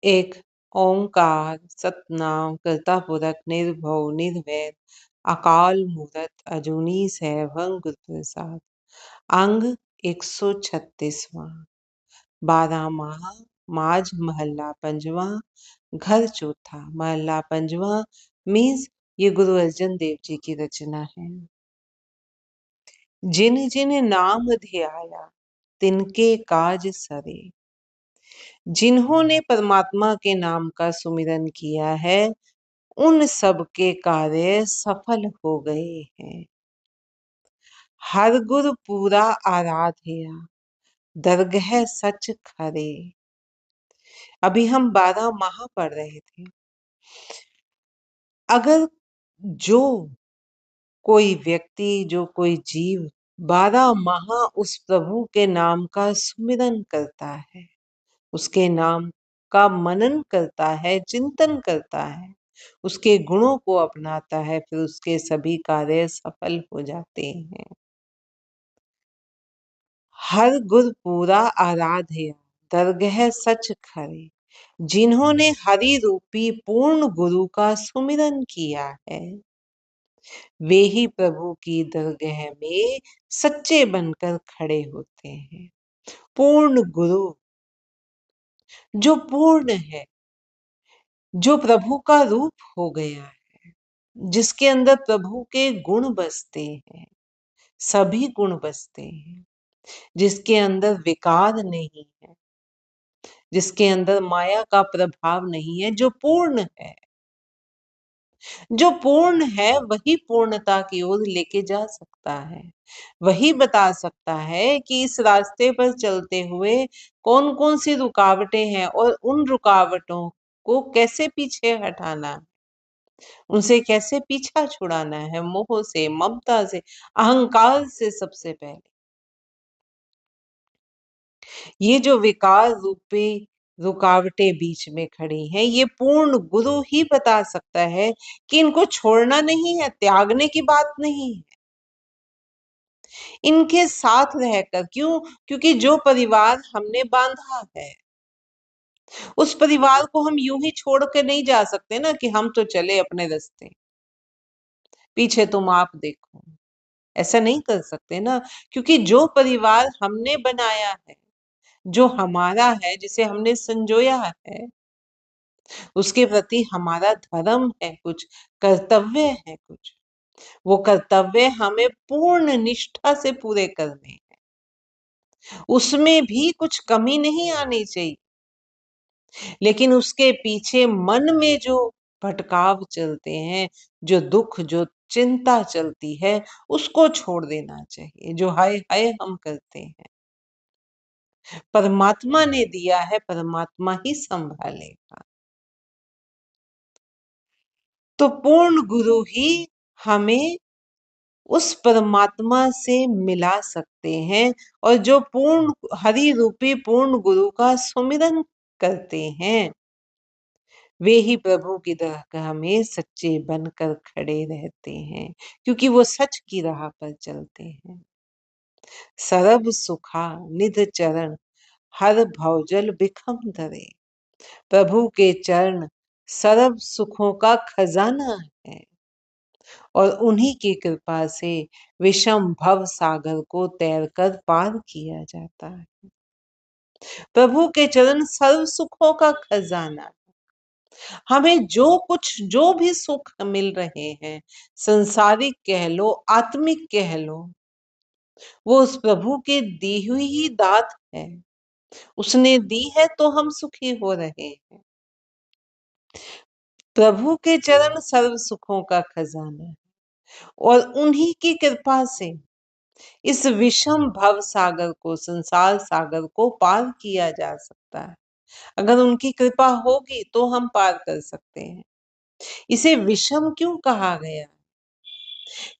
एक ओंकार सतनाम करता पुरख निर्भव निर्वैर अकाल मूरत अजूनी सैभं गुर प्रसाद। अंग 136वां। 12 माह माझ महल्ला पंजवा घर चौथा। महल्ला पंजवा मीन्स ये गुरु अर्जन देव जी की रचना है। जिन जिन नाम धियाया तिनके काज सरे। जिन्होंने परमात्मा के नाम का सुमिरन किया है उन सब के कार्य सफल हो गए हैं। हर गुर पूरा आराध्या दरगह सच खरे। अभी हम 12 माह पढ़ रहे थे। अगर जो कोई व्यक्ति जो कोई जीव 12 माह उस प्रभु के नाम का सुमिरन करता है, उसके नाम का मनन करता है, चिंतन करता है, उसके गुणों को अपनाता है, फिर उसके सभी कार्य सफल हो जाते हैं। हर गुर पूरा आराध्य दरगह सच खरे। जिन्होंने हरि रूपी पूर्ण गुरु का सुमिरन किया है वे ही प्रभु की दरगह में सच्चे बनकर खड़े होते हैं। पूर्ण गुरु जो पूर्ण है, जो प्रभु का रूप हो गया है, जिसके अंदर प्रभु के गुण बसते हैं, सभी गुण बसते हैं, जिसके अंदर विकार नहीं है, जिसके अंदर माया का प्रभाव नहीं है, जो पूर्ण है। जो पूर्ण है वही पूर्णता की ओर लेके जा सकता है। वही बता सकता है कि इस रास्ते पर चलते हुए कौन कौन सी रुकावटें हैं और उन रुकावटों को कैसे पीछे हटाना है, उनसे कैसे पीछा छुड़ाना है, मोह से, ममता से, अहंकार से। सबसे पहले ये जो विकार रूपी रुकावटें बीच में खड़ी हैं, ये पूर्ण गुरु ही बता सकता है कि इनको छोड़ना नहीं है, त्यागने की बात नहीं है, इनके साथ रहकर। क्यों? क्योंकि जो परिवार हमने बांधा है उस परिवार को हम यूं ही छोड़ के नहीं जा सकते ना कि हम तो चले अपने रास्ते, पीछे तुम आप देखो। ऐसा नहीं कर सकते ना, क्योंकि जो परिवार हमने बनाया है, जो हमारा है, जिसे हमने संजोया है, उसके प्रति हमारा धर्म है, कुछ कर्तव्य है, कुछ वो कर्तव्य हमें पूर्ण निष्ठा से पूरे करने हैं। उसमें भी कुछ कमी नहीं आनी चाहिए, लेकिन उसके पीछे मन में जो भटकाव चलते हैं, जो दुख, जो चिंता चलती है, उसको छोड़ देना चाहिए। जो हाय हाय हम करते हैं, परमात्मा ने दिया है, परमात्मा ही संभालेगा। तो पूर्ण गुरु ही हमें उस परमात्मा से मिला सकते हैं, और जो पूर्ण हरि रूपी पूर्ण गुरु का सुमिरन करते हैं वे ही प्रभु की दरगाह में सच्चे बनकर खड़े रहते हैं, क्योंकि वो सच की राह पर चलते हैं। सरब सुखा निध चरण हर भवजल बिखम धरे। प्रभु के चरण सरब सुखों का खजाना है, और उन्हीं की कृपा से विषम भव सागर को तैरकर पार किया जाता है। प्रभु के चरण सर्व सुखों का खजाना है। हमें जो कुछ, जो भी सुख मिल रहे हैं, संसारिक कह लो, आत्मिक कह लो, वो उस प्रभु के दी हुई ही दात है। उसने दी है तो हम सुखी हो रहे हैं। प्रभु के चरण सर्व सुखों का खजाना है, और उन्हीं की कृपा से इस विषम भव सागर को, संसार सागर को पार किया जा सकता है। अगर उनकी कृपा होगी तो हम पार कर सकते हैं। इसे विषम क्यों कहा गया?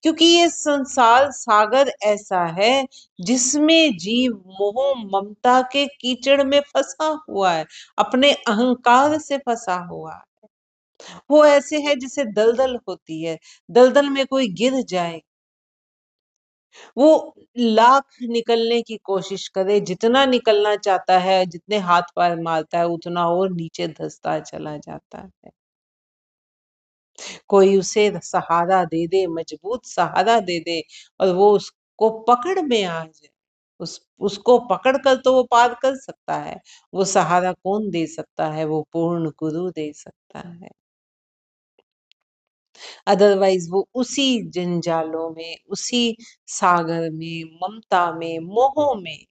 क्योंकि ये संसार सागर ऐसा है जिसमें जीव मोह ममता के कीचड़ में फंसा हुआ है, अपने अहंकार से फंसा हुआ है। वो ऐसे है जैसे दलदल होती है, दलदल में कोई गिर जाए वो लाख निकलने की कोशिश करे, जितना निकलना चाहता है, जितने हाथ पैर मारता है, उतना और नीचे धंसता चला जाता है। कोई उसे सहारा दे दे, मजबूत सहारा दे दे, और वो उसको पकड़ में आ जाए, उसको पकड़ कर तो वो पार कर सकता है। वो सहारा कौन दे सकता है? वो पूर्ण गुरु दे सकता है। अदरवाइज वो उसी जंजालों में, उसी सागर में, ममता में, मोह में,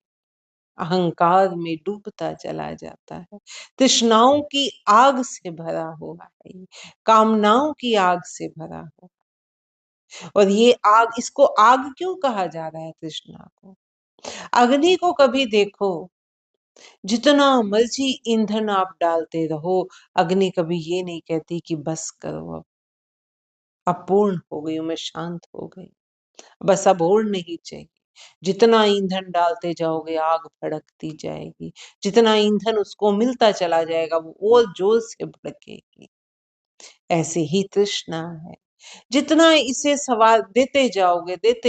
अहंकार में डूबता चला जाता है। तृष्णाओं की आग से भरा हुआ है ये, कामनाओं की आग से भरा हुआ। और ये आग, इसको आग क्यों कहा जा रहा है तृष्णा को? अग्नि को कभी देखो, जितना मर्जी ईंधन आप डालते रहो, अग्नि कभी ये नहीं कहती कि बस करो, अब पूर्ण हो गई हूं, मैं शांत हो गई, बस अब और नहीं चाहिए। जितना ईंधन डालते जाओगे आग भड़कती जाएगी, जितना ईंधन उसको मिलता चला जाएगा वो और जोर से भड़केगी। ऐसे ही तृष्णा है, जितना इसे सवाल देते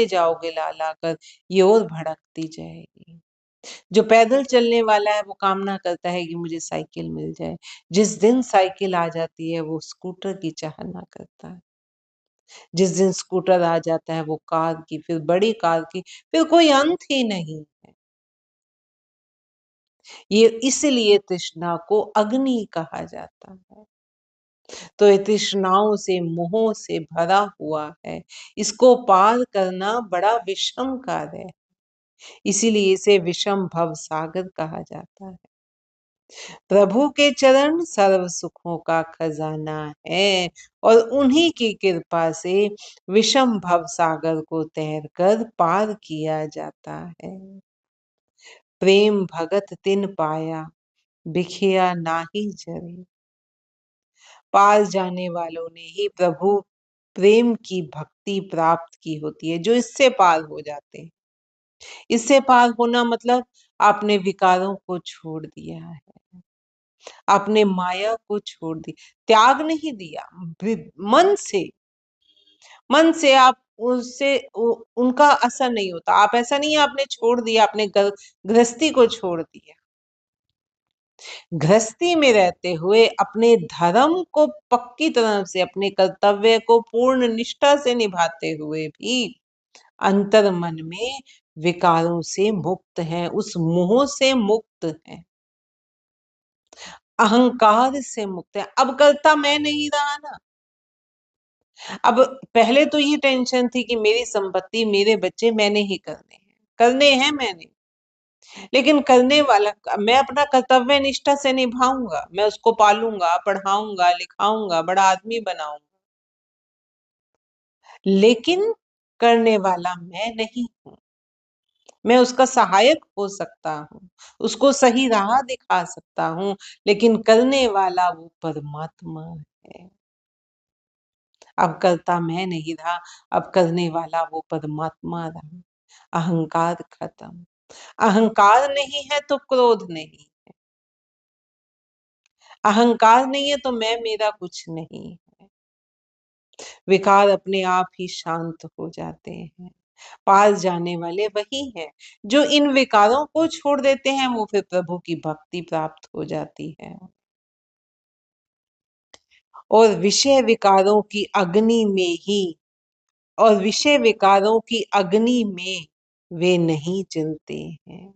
जाओगे ला ला कर, ये और भड़कती जाएगी। जो पैदल चलने वाला है वो कामना करता है कि मुझे साइकिल मिल जाए, जिस दिन साइकिल आ जाती है वो स्कूटर की चाहना करता है, जिस दिन स्कूटर आ जाता है वो कार की, फिर बड़ी कार की, फिर कोई अंत ही नहीं है। ये इसलिए तृष्णा को अग्नि कहा जाता है। तो ये तृष्णाओं से, मोहों से भरा हुआ है, इसको पार करना बड़ा विषम कार्य है, इसीलिए इसे विषम भव सागर कहा जाता है। प्रभु के चरण सर्व सुखों का खजाना है, और उन्हीं की कृपा से विषम भव सागर को तैर कर पार किया जाता है। प्रेम भगत तिन पाया, बिखिया नाही जरे। पार जाने वालों ने ही प्रभु प्रेम की भक्ति प्राप्त की होती है, जो इससे पार हो जाते हैं। इससे पार होना मतलब आपने विकारों को छोड़ दिया है, आपने माया को छोड़ दी, त्याग नहीं दिया, मन से, मन से आप उससे उनका असर नहीं होता। आप ऐसा नहीं है आपने छोड़ दिया, आपने गृहस्थी को छोड़ दिया। गृहस्थी में रहते हुए अपने धर्म को पक्की तरह से, अपने कर्तव्य को पूर्ण निष्ठा से निभाते हुए भी अंतर मन में विकारों से मुक्त हैं, उस मोह से मुक्त हैं, अहंकार से मुक्त है। अब करता मैं नहीं रहा ना। अब पहले तो ये टेंशन थी कि मेरी संपत्ति, मेरे बच्चे मैंने ही करने हैं मैंने, लेकिन करने वाला मैं अपना कर्तव्य निष्ठा से निभाऊंगा, मैं उसको पालूंगा, पढ़ाऊंगा, लिखाऊंगा, बड़ा आदमी बनाऊंगा, लेकिन करने वाला मैं नहीं हूं। मैं उसका सहायक हो सकता हूँ, उसको सही राह दिखा सकता हूँ, लेकिन करने वाला वो परमात्मा है। अब करता मैं नहीं रहा, अब करने वाला वो परमात्मा रहा। अहंकार खत्म। अहंकार नहीं है तो क्रोध नहीं, अहंकार नहीं है तो मैं मेरा कुछ नहीं है। विकार अपने आप ही शांत हो जाते हैं। पास जाने वाले वही हैं जो इन विकारों को छोड़ देते हैं, वो फिर प्रभु की भक्ति प्राप्त हो जाती है। और विषय विकारों की अग्नि में ही, और विषय विकारों की अग्नि में वे नहीं जलते हैं।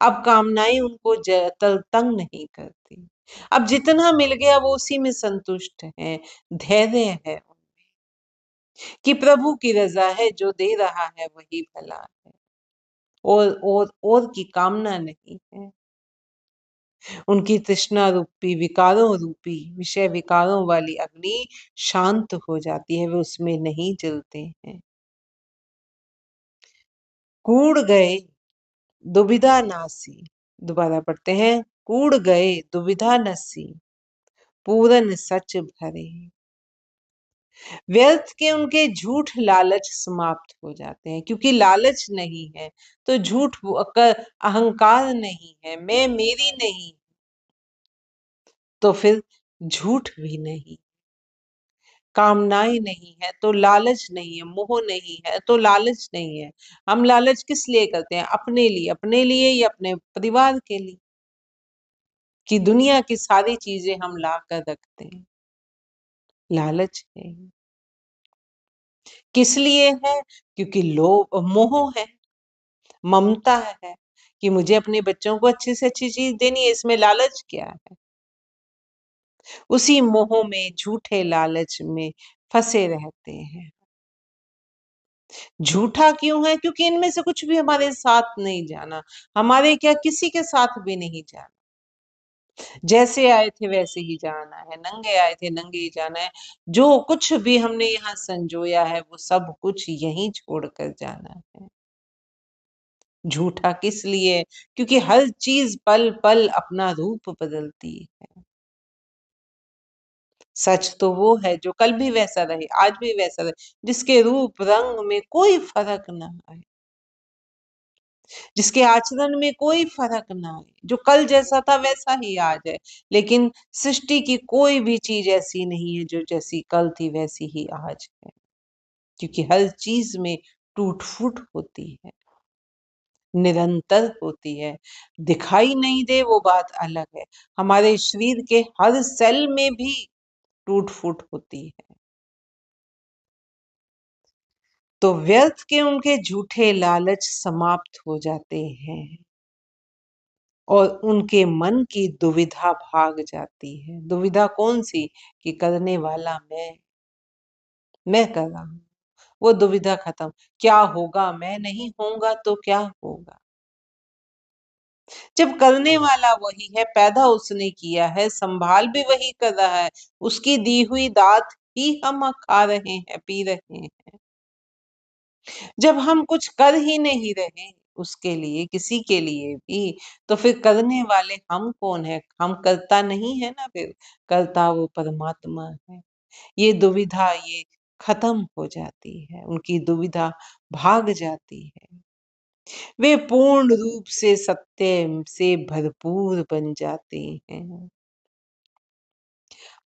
अब कामनाएं उनको तंग नहीं करती। अब जितना मिल गया वो उसी में संतुष्ट है, धैर्य है कि प्रभु की रजा है, जो दे रहा है वही भला है, और की कामना नहीं है। उनकी तृष्णा रूपी, विकारों रूपी, विषय विकारों वाली अग्नि शांत हो जाती है, वे उसमें नहीं जलते हैं। कूड़ गए दुविधा नासी, दोबारा पढ़ते हैं, कूड़ गए दुविधा नसी, पूरन सच भरे। व्यर्थ के उनके झूठ लालच समाप्त हो जाते हैं, क्योंकि लालच नहीं है तो झूठ, अहंकार नहीं है, मैं मेरी नहीं, तो फिर झूठ भी नहीं। कामनाएं नहीं है तो लालच नहीं है, मोह नहीं है तो लालच नहीं है। हम लालच किस लिए करते हैं? अपने लिए या अपने परिवार के लिए, कि दुनिया की सारी चीजें हम ला कर रखते हैं। लालच है। किस लिए है? क्योंकि लोभ मोह है, ममता है, कि मुझे अपने बच्चों को अच्छी से अच्छी चीज देनी है। इसमें लालच क्या है? उसी मोह में, झूठे लालच में फंसे रहते हैं। झूठा क्यों है? क्योंकि इनमें से कुछ भी हमारे साथ नहीं जाना, हमारे क्या किसी के साथ भी नहीं जाना। जैसे आए थे वैसे ही जाना है, नंगे आए थे नंगे ही जाना है। जो कुछ भी हमने यहाँ संजोया है वो सब कुछ यहीं छोड़कर जाना है। झूठा किस लिए? क्योंकि हर चीज पल पल अपना रूप बदलती है। सच तो वो है जो कल भी वैसा रहे, आज भी वैसा रहे, जिसके रूप रंग में कोई फर्क ना आए, जिसके आचरण में कोई फर्क ना आए, जो कल जैसा था वैसा ही आज है। लेकिन सृष्टि की कोई भी चीज ऐसी नहीं है जो जैसी कल थी वैसी ही आज है, क्योंकि हर चीज में टूट फूट होती है, निरंतर होती है। दिखाई नहीं दे वो बात अलग है, हमारे शरीर के हर सेल में भी टूट फूट होती है। तो व्यर्थ के उनके झूठे लालच समाप्त हो जाते हैं और उनके मन की दुविधा भाग जाती है। दुविधा कौन सी? कि करने वाला मैं कर रहा हूं। वो दुविधा खत्म। क्या होगा? मैं नहीं होऊंगा तो क्या होगा? जब करने वाला वही है, पैदा उसने किया है, संभाल भी वही कर रहा है, उसकी दी हुई दात ही हम खा रहे हैं, पी रहे हैं। जब हम कुछ कर ही नहीं रहे उसके लिए, किसी के लिए भी, तो फिर करने वाले हम कौन है? हम करता नहीं है ना, फिर करता वो परमात्मा है। ये दुविधा ये खत्म हो जाती है, उनकी दुविधा भाग जाती है। वे पूर्ण रूप से सत्य से भरपूर बन जाते हैं।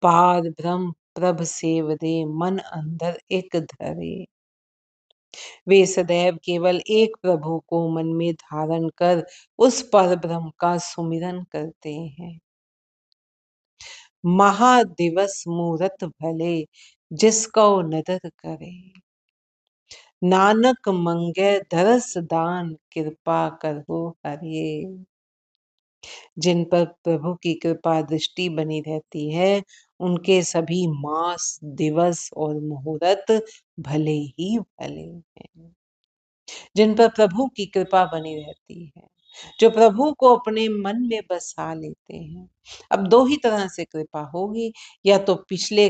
पार ब्रह्म प्रभ सेवरे, मन अंदर एक धरे। वे सदैव केवल एक प्रभु को मन में धारण कर उस पर ब्रह्म का सुमिरन करते हैं। महादिवस मूरत भले, जिसको नदर करे। नानक मंगे दरस दान, कृपा करो हरे। जिन पर प्रभु की कृपा दृष्टि बनी रहती है, उनके सभी मास, दिवस और मुहूर्त भले ही भले हैं। जिन पर प्रभु की कृपा बनी रहती है, जो प्रभु को अपने मन में बसा लेते हैं। अब दो ही तरह से कृपा होगी, या तो पिछले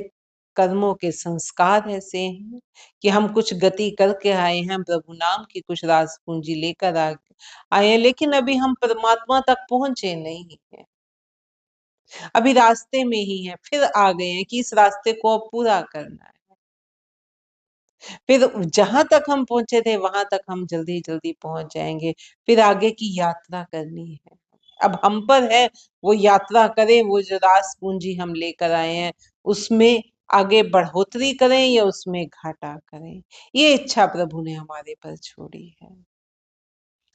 कर्मों के संस्कार ऐसे हैं कि हम कुछ गति करके आए हैं, प्रभु नाम की कुछ रास पूंजी लेकर आए हैं, लेकिन अभी हम परमात्मा तक पहुंचे नहीं है, अभी रास्ते में ही है, फिर आ गए हैं कि इस रास्ते को अब पूरा करना है। फिर जहां तक हम पहुंचे थे वहां तक हम जल्दी जल्दी पहुंच जाएंगे, फिर आगे की यात्रा करनी है। अब हम पर है वो यात्रा करें, वो जो रास पूंजी हम लेकर आए हैं उसमें आगे बढ़ोतरी करें या उसमें घाटा करें, ये इच्छा प्रभु ने हमारे पर छोड़ी है।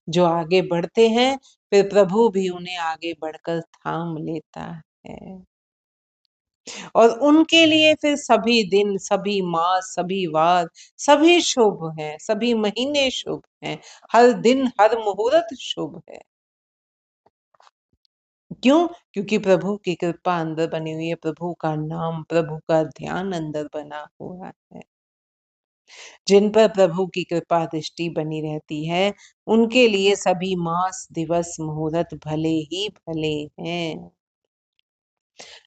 जो आगे बढ़ते हैं फिर प्रभु भी उन्हें आगे बढ़कर थाम लेता है, और उनके लिए फिर सभी दिन, सभी मास, सभी वार, सभी शुभ हैं, सभी महीने शुभ हैं, हर दिन हर मुहूर्त शुभ है। क्यों? क्योंकि प्रभु की कृपा अंदर बनी हुई है, प्रभु का नाम, प्रभु का ध्यान अंदर बना हुआ है। जिन पर प्रभु की कृपा दृष्टि बनी रहती है, उनके लिए सभी मास, दिवस, मुहूर्त भले ही भले हैं।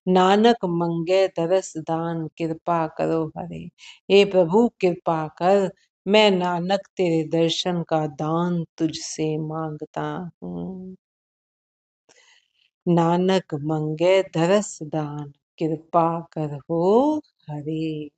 नानक मंगे दरस दान, कृपा करो हरे। हे प्रभु कृपा कर, मैं नानक तेरे दर्शन का दान तुझसे मांगता हूँ। नानक मंगे दरस दान, कृपा करो हरे।